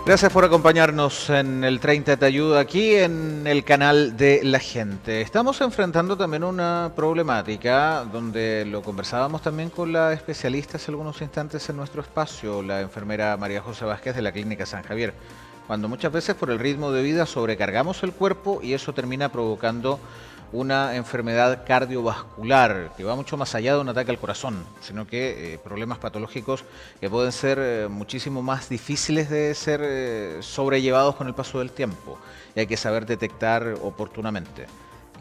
Gracias por acompañarnos en el 30 Te Ayuda aquí en el canal de La Gente. Estamos enfrentando también una problemática donde lo conversábamos también con la especialista hace algunos instantes en nuestro espacio, la enfermera María José Vázquez de la Clínica San Javier, cuando muchas veces por el ritmo de vida sobrecargamos el cuerpo y eso termina provocando una enfermedad cardiovascular que va mucho más allá de un ataque al corazón, sino que problemas patológicos que pueden ser muchísimo más difíciles de ser sobrellevados con el paso del tiempo y hay que saber detectar oportunamente.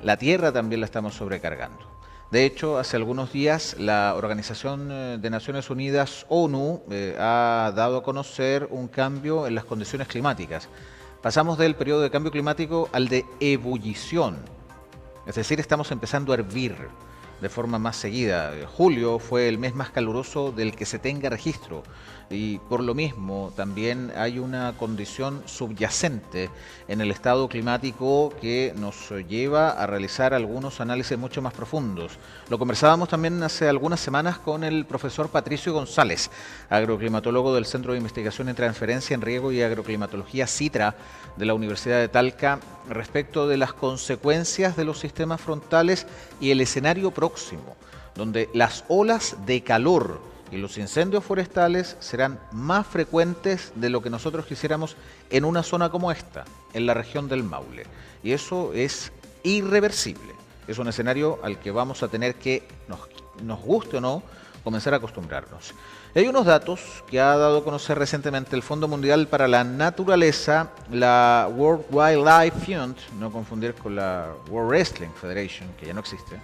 La Tierra también la estamos sobrecargando. De hecho, hace algunos días la Organización de Naciones Unidas, ONU, ha dado a conocer un cambio en las condiciones climáticas. Pasamos del periodo de cambio climático al de ebullición. Es decir, estamos empezando a hervir de forma más seguida. Julio fue el mes más caluroso del que se tenga registro y por lo mismo también hay una condición subyacente en el estado climático que nos lleva a realizar algunos análisis mucho más profundos. Lo conversábamos también hace algunas semanas con el profesor Patricio González, agroclimatólogo del Centro de Investigación en Transferencia en Riego y Agroclimatología CITRA de la Universidad de Talca, respecto de las consecuencias de los sistemas frontales y el escenario próximo, donde las olas de calor y los incendios forestales serán más frecuentes de lo que nosotros quisiéramos en una zona como esta, en la región del Maule. Y eso es irreversible. Es un escenario al que vamos a tener que, nos guste o no, comenzar a acostumbrarnos. Y hay unos datos que ha dado a conocer recientemente el Fondo Mundial para la Naturaleza, la World Wildlife Fund, no confundir con la World Wrestling Federation, que ya no existe,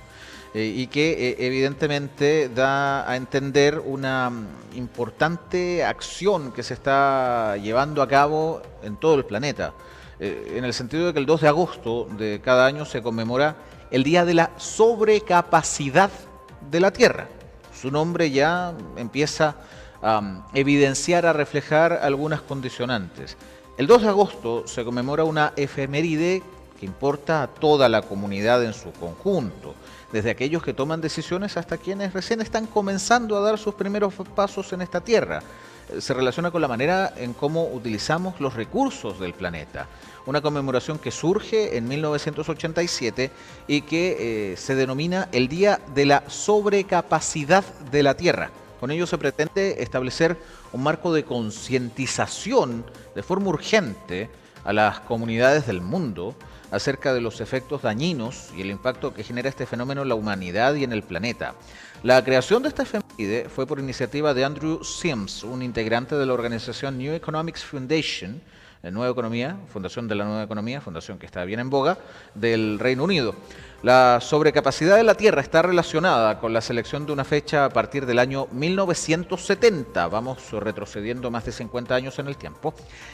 y que evidentemente da a entender una importante acción que se está llevando a cabo en todo el planeta, en el sentido de que el 2 de agosto de cada año se conmemora el Día de la Sobrecapacidad de la Tierra. Su nombre ya empieza a evidenciar, a reflejar algunas condicionantes. El 2 de agosto se conmemora una efeméride que importa a toda la comunidad en su conjunto, desde aquellos que toman decisiones hasta quienes recién están comenzando a dar sus primeros pasos en esta tierra. Se relaciona con la manera en cómo utilizamos los recursos del planeta. Una conmemoración que surge en 1987 y que se denomina el Día de la Sobrecapacidad de la Tierra. Con ello se pretende establecer un marco de concientización de forma urgente a las comunidades del mundo acerca de los efectos dañinos y el impacto que genera este fenómeno en la humanidad y en el planeta. La creación de esta efeméride fue por iniciativa de Andrew Sims, un integrante de la organización New Economics Foundation, Nueva Economía, Fundación de la Nueva Economía, fundación que está bien en boga, del Reino Unido. La sobrecapacidad de la Tierra está relacionada con la selección de una fecha a partir del año 1970, vamos retrocediendo más de 50 años en el tiempo,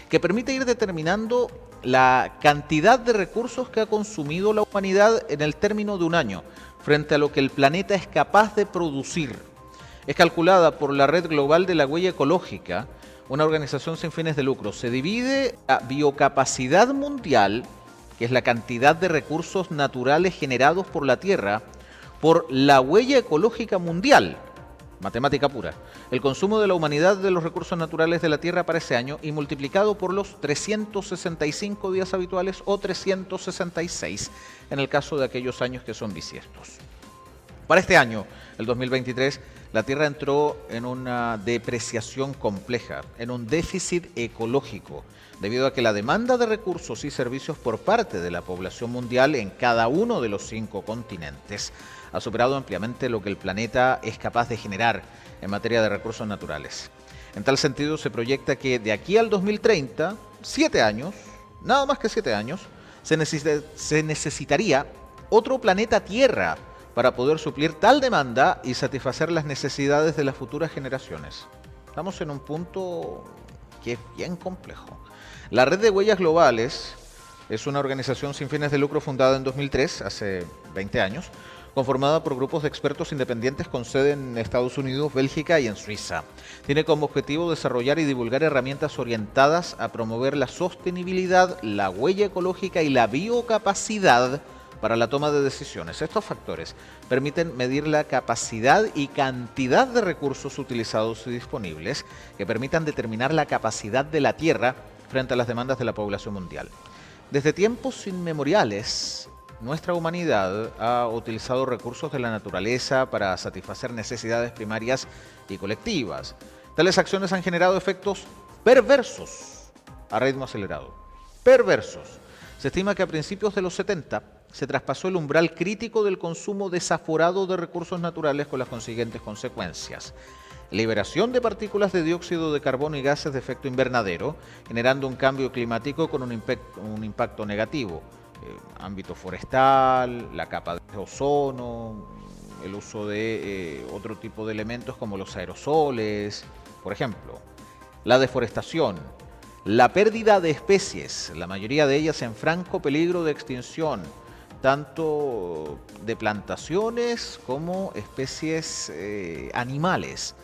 que permite ir determinando la cantidad de recursos que ha consumido la humanidad en el término de un año, frente a lo que el planeta es capaz de producir. Es calculada por la Red Global de la Huella Ecológica, una organización sin fines de lucro. Se divide la biocapacidad mundial, que es la cantidad de recursos naturales generados por la Tierra, por la huella ecológica mundial, matemática pura, el consumo de la humanidad de los recursos naturales de la Tierra para ese año y multiplicado por los 365 días habituales o 366 en el caso de aquellos años que son bisiestos. Para este año, el 2023, la Tierra entró en una depreciación compleja, en un déficit ecológico, debido a que la demanda de recursos y servicios por parte de la población mundial en cada uno de los 5 continentes ha superado ampliamente lo que el planeta es capaz de generar en materia de recursos naturales. En tal sentido, se proyecta que de aquí al 2030, 7 años, nada más que 7 años, se necesitaría otro planeta Tierra para poder suplir tal demanda y satisfacer las necesidades de las futuras generaciones. Estamos en un punto que es bien complejo. La Red de Huellas Globales es una organización sin fines de lucro fundada en 2003, hace 20 años, conformada por grupos de expertos independientes con sede en Estados Unidos, Bélgica y en Suiza. Tiene como objetivo desarrollar y divulgar herramientas orientadas a promover la sostenibilidad, la huella ecológica y la biocapacidad para la toma de decisiones. Estos factores permiten medir la capacidad y cantidad de recursos utilizados y disponibles que permitan determinar la capacidad de la Tierra frente a las demandas de la población mundial. Desde tiempos inmemoriales, nuestra humanidad ha utilizado recursos de la naturaleza para satisfacer necesidades primarias y colectivas. Tales acciones han generado efectos perversos a ritmo acelerado. Perversos. Se estima que a principios de los 70 se traspasó el umbral crítico del consumo desaforado de recursos naturales con las consiguientes consecuencias. Liberación de partículas de dióxido de carbono y gases de efecto invernadero, generando un cambio climático con un impacto negativo. Ámbito forestal, la capa de ozono, el uso de otro tipo de elementos como los aerosoles, por ejemplo. La deforestación, la pérdida de especies, la mayoría de ellas en franco peligro de extinción, tanto de plantaciones como especies animales.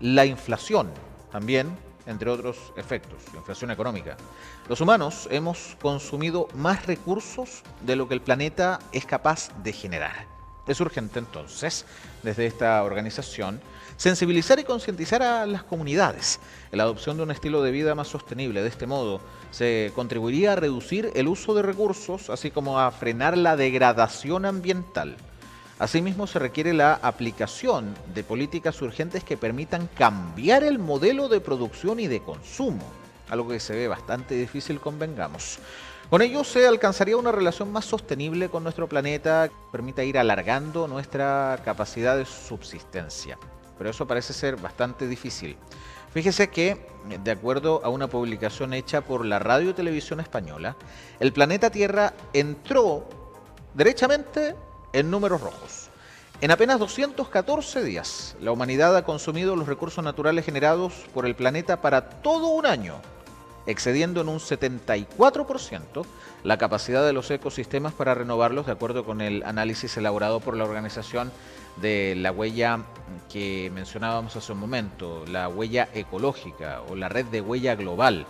La inflación también, entre otros efectos, la inflación económica. Los humanos hemos consumido más recursos de lo que el planeta es capaz de generar. Es urgente entonces, desde esta organización, sensibilizar y concientizar a las comunidades en la adopción de un estilo de vida más sostenible. De este modo, se contribuiría a reducir el uso de recursos, así como a frenar la degradación ambiental. Asimismo, se requiere la aplicación de políticas urgentes que permitan cambiar el modelo de producción y de consumo, algo que se ve bastante difícil, convengamos. Con ello se alcanzaría una relación más sostenible con nuestro planeta que permita ir alargando nuestra capacidad de subsistencia. Pero eso parece ser bastante difícil. Fíjese que, de acuerdo a una publicación hecha por la Radio y Televisión Española, el planeta Tierra entró derechamente en números rojos. En apenas 214 días, la humanidad ha consumido los recursos naturales generados por el planeta para todo un año, excediendo en un 74% la capacidad de los ecosistemas para renovarlos, de acuerdo con el análisis elaborado por la organización de la huella que mencionábamos hace un momento, la huella ecológica o la red de huella global,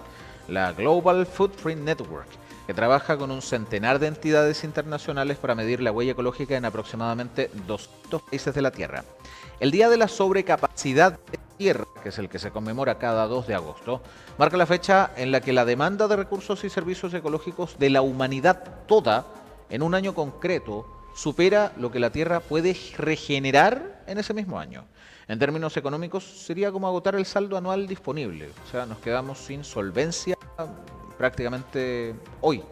la Global Footprint Network, que trabaja con un centenar de entidades internacionales para medir la huella ecológica en aproximadamente 200 países de la Tierra. El Día de la Sobrecapacidad de Tierra, que es el que se conmemora cada 2 de agosto, marca la fecha en la que la demanda de recursos y servicios ecológicos de la humanidad toda, en un año concreto, supera lo que la Tierra puede regenerar en ese mismo año. En términos económicos, sería como agotar el saldo anual disponible. O sea, nos quedamos sin solvencia prácticamente hoy.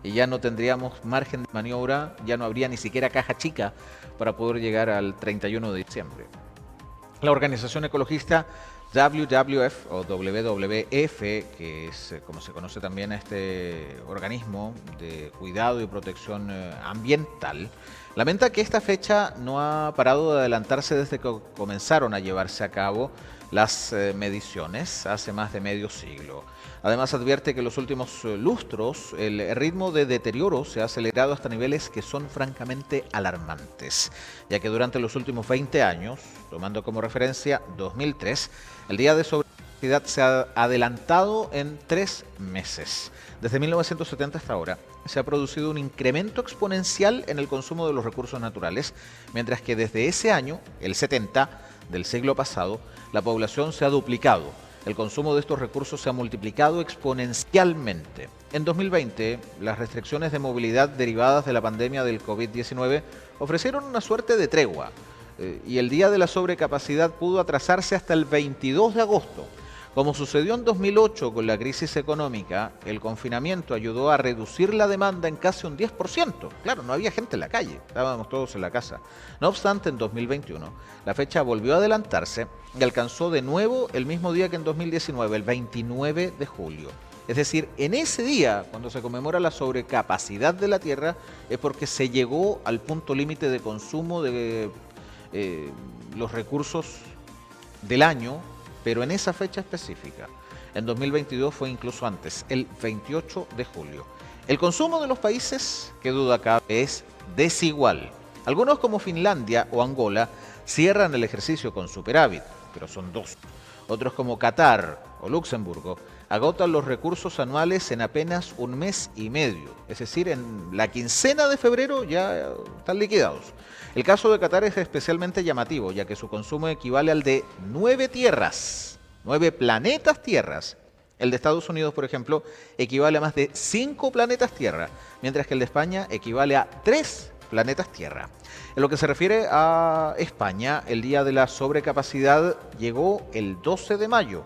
Y ya no tendríamos margen de maniobra, ya no habría ni siquiera caja chica para poder llegar al 31 de diciembre. La organización ecologista WWF o WWF, que es como se conoce también a este organismo de cuidado y protección ambiental, lamenta que esta fecha no ha parado de adelantarse desde que comenzaron a llevarse a cabo las mediciones hace más de medio siglo. Además, advierte que en los últimos lustros el ritmo de deterioro se ha acelerado hasta niveles que son francamente alarmantes, ya que durante los últimos 20 años, tomando como referencia 2003, el día de sobrecapacidad se ha adelantado en 3 meses. Desde 1970 hasta ahora, se ha producido un incremento exponencial en el consumo de los recursos naturales, mientras que desde ese año, el 70 del siglo pasado, la población se ha duplicado. El consumo de estos recursos se ha multiplicado exponencialmente. En 2020, las restricciones de movilidad derivadas de la pandemia del COVID-19 ofrecieron una suerte de tregua y el día de la sobrecapacidad pudo atrasarse hasta el 22 de agosto. Como sucedió en 2008 con la crisis económica, el confinamiento ayudó a reducir la demanda en casi un 10%. Claro, no había gente en la calle, estábamos todos en la casa. No obstante, en 2021, la fecha volvió a adelantarse y alcanzó de nuevo el mismo día que en 2019, el 29 de julio. Es decir, en ese día, cuando se conmemora la sobrecapacidad de la Tierra, es porque se llegó al punto límite de consumo de los recursos del año, pero en esa fecha específica. En 2022 fue incluso antes, el 28 de julio. El consumo de los países, que duda cabe, es desigual. Algunos, como Finlandia o Angola, cierran el ejercicio con superávit, pero son 2. Otros, como Qatar o Luxemburgo, agotan los recursos anuales en apenas un mes y medio. Es decir, en la quincena de febrero ya están liquidados. El caso de Qatar es especialmente llamativo, ya que su consumo equivale al de 9 tierras, 9 planetas tierras, El de Estados Unidos, por ejemplo, equivale a más de 5 planetas Tierra, mientras que el de España equivale a 3 planetas Tierra. En lo que se refiere a España, el día de la sobrecapacidad llegó el 12 de mayo.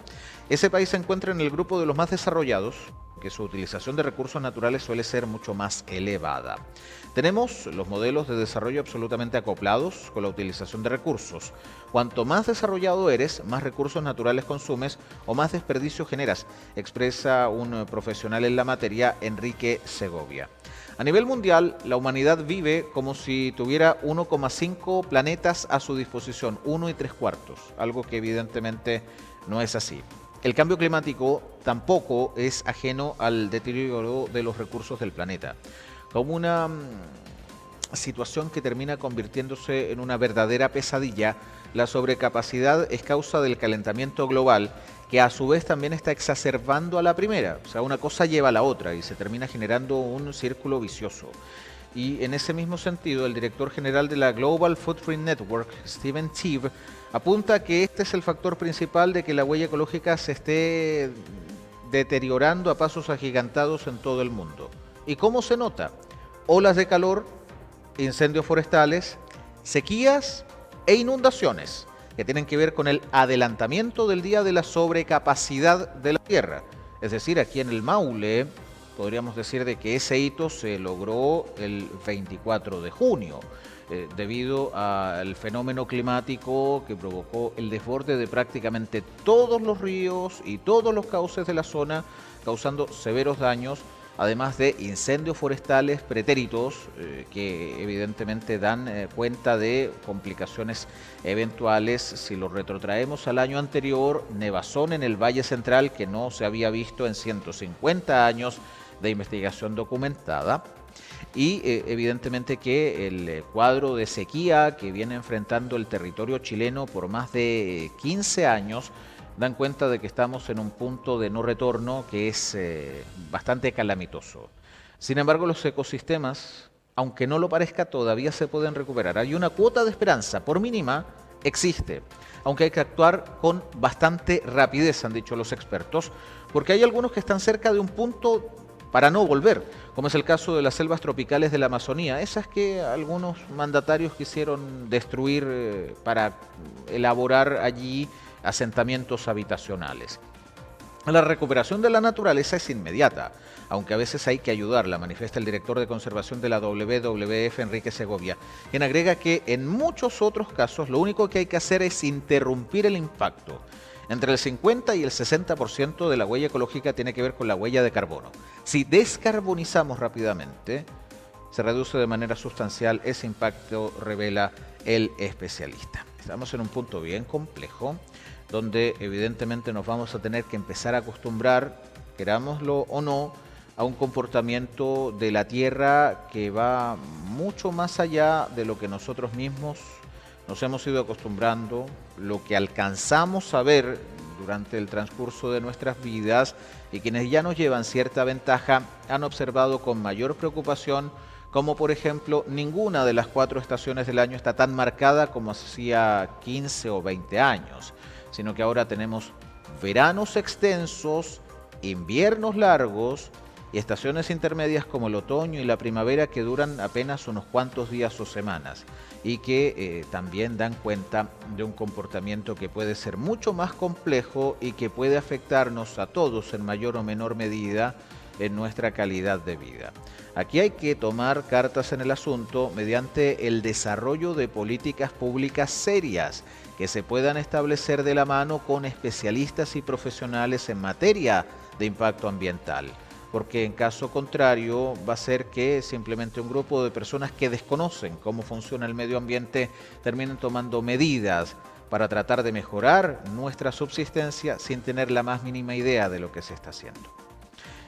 Ese país se encuentra en el grupo de los más desarrollados, que su utilización de recursos naturales suele ser mucho más elevada. Tenemos los modelos de desarrollo absolutamente acoplados con la utilización de recursos. Cuanto más desarrollado eres, más recursos naturales consumes o más desperdicio generas, expresa un profesional en la materia, Enrique Segovia. A nivel mundial, la humanidad vive como si tuviera 1,5 planetas a su disposición, 1,75, algo que evidentemente no es así. El cambio climático tampoco es ajeno al deterioro de los recursos del planeta, como una situación que termina convirtiéndose en una verdadera pesadilla. La sobrecapacidad es causa del calentamiento global, que a su vez también está exacerbando a la primera. O sea, una cosa lleva a la otra y se termina generando un círculo vicioso. Y en ese mismo sentido, el director general de la Global Footprint Network, Steven Teague, apunta que este es el factor principal de que la huella ecológica se esté deteriorando a pasos agigantados en todo el mundo. ¿Y cómo se nota? Olas de calor, incendios forestales, sequías e inundaciones, que tienen que ver con el adelantamiento del día de la sobrecapacidad de la Tierra. Es decir, aquí en el Maule podríamos decir de que ese hito se logró el 24 de junio, debido al fenómeno climático que provocó el desborde de prácticamente todos los ríos y todos los cauces de la zona, causando severos daños, además de incendios forestales pretéritos que evidentemente dan cuenta de complicaciones eventuales. Si lo retrotraemos al año anterior, nevazón en el Valle Central que no se había visto en 150 años de investigación documentada. Y evidentemente que el cuadro de sequía que viene enfrentando el territorio chileno por más de 15 años dan cuenta de que estamos en un punto de no retorno que es bastante calamitoso. Sin embargo, los ecosistemas, aunque no lo parezca, todavía se pueden recuperar. Hay una cuota de esperanza, por mínima, existe, aunque hay que actuar con bastante rapidez, han dicho los expertos, porque hay algunos que están cerca de un punto para no volver, como es el caso de las selvas tropicales de la Amazonía, esas que algunos mandatarios quisieron destruir para elaborar allí asentamientos habitacionales. La recuperación de la naturaleza es inmediata, aunque a veces hay que ayudarla, manifiesta el director de conservación de la WWF, Enrique Segovia, quien agrega que en muchos otros casos lo único que hay que hacer es interrumpir el impacto. Entre el 50 y el 60% de la huella ecológica tiene que ver con la huella de carbono. Si descarbonizamos rápidamente, se reduce de manera sustancial ese impacto, revela el especialista. Estamos en un punto bien complejo, donde evidentemente nos vamos a tener que empezar a acostumbrar, querámoslo o no, a un comportamiento de la Tierra que va mucho más allá de lo que nosotros mismos nos hemos ido acostumbrando, lo que alcanzamos a ver durante el transcurso de nuestras vidas, y quienes ya nos llevan cierta ventaja han observado con mayor preocupación como por ejemplo ninguna de las 4 estaciones del año está tan marcada como hacía 15 o 20 años, sino que ahora tenemos veranos extensos, inviernos largos y estaciones intermedias como el otoño y la primavera que duran apenas unos cuantos días o semanas y que también dan cuenta de un comportamiento que puede ser mucho más complejo y que puede afectarnos a todos en mayor o menor medida en nuestra calidad de vida. Aquí hay que tomar cartas en el asunto mediante el desarrollo de políticas públicas serias que se puedan establecer de la mano con especialistas y profesionales en materia de impacto ambiental, porque en caso contrario va a ser que simplemente un grupo de personas que desconocen cómo funciona el medio ambiente terminen tomando medidas para tratar de mejorar nuestra subsistencia sin tener la más mínima idea de lo que se está haciendo.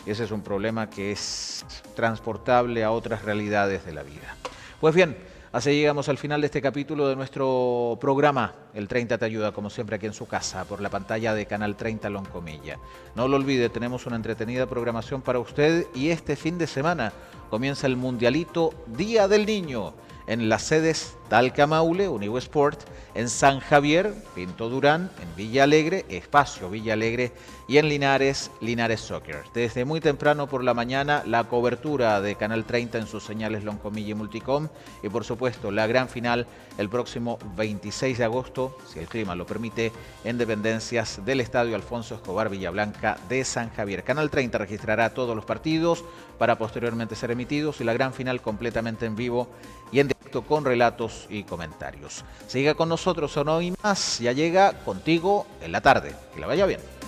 Ese es un problema que es transportable a otras realidades de la vida. Pues bien, así llegamos al final de este capítulo de nuestro programa. El 30 te ayuda, como siempre, aquí en su casa, por la pantalla de Canal 30 Loncomilla. No lo olvide, tenemos una entretenida programación para usted y este fin de semana comienza el Mundialito Día del Niño en las sedes Talca Maule, Univo Sport, en San Javier, Pinto Durán, en Villa Alegre, Espacio Villa Alegre y en Linares, Linares Soccer. Desde muy temprano por la mañana, la cobertura de Canal 30 en sus señales Loncomilla y Multicom y por supuesto la gran final el próximo 26 de agosto, si el clima lo permite, en dependencias del Estadio Alfonso Escobar Villablanca de San Javier. Canal 30 registrará todos los partidos para posteriormente ser emitidos y la gran final completamente en vivo y en directo con relatos y comentarios. Siga con nosotros o no y más, ya llega Contigo en la Tarde. Que la vaya bien.